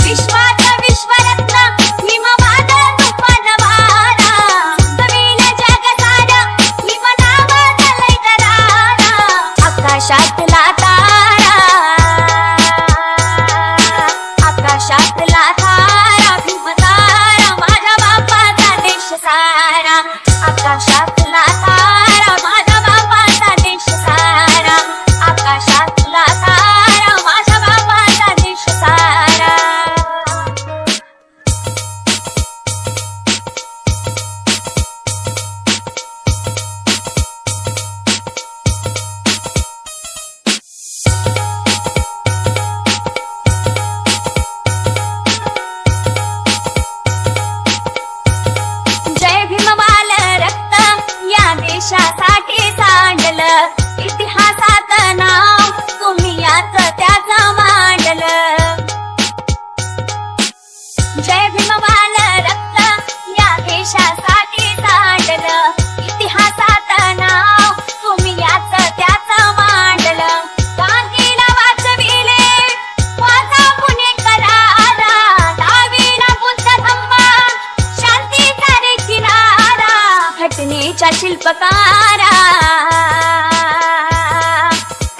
विश्वाचा विश्वरत्न हिमवाद तुफान वारा कवील जग सारा हिम नावाचा लय करारा आकाशातला तारा आकाशातला तारा भीम तारा माझ्या बापाचा देश सारा आकाशातला तारा माझ्या बापाचा देश सारा आकाशातला तारा माझ्या बापाचा देश सारा जय भीम बाल रक्त या देशासाठी सांडलं इतिहासात नाव तुम्ही याच त्याचं मांडलं जय भीम बाल रक्त या देशासाठी सांडलं इतिहासात नाव तुम्ही याच त्याचं मांडलं गांधीला वाचविले वाचा पुणे करारा डावीला बुद्ध धम्म शांतीचा रे किनारा घटनेच्या शिल्पकारा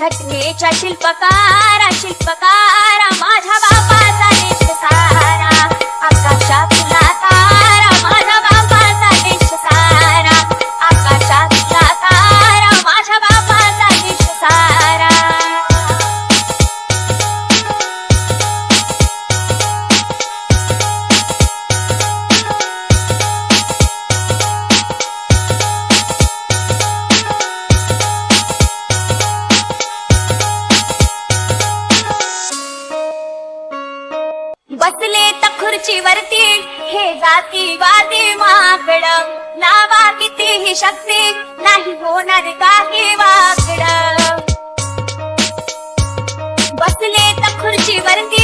घटनेच्या शिल्पकारा शिल्पकारा माझ्या बापाचा देश सारा आकाशातला तारा माझ्या बापाचा देश सारा आकाशातला तारा माझ्या बापाचा देश सारा बसले तर खुर्चीवरती हे जातीवादी माकड लावा कितीही शक्ती नाही होणार काही वाकड बसले तर खुर्चीवरती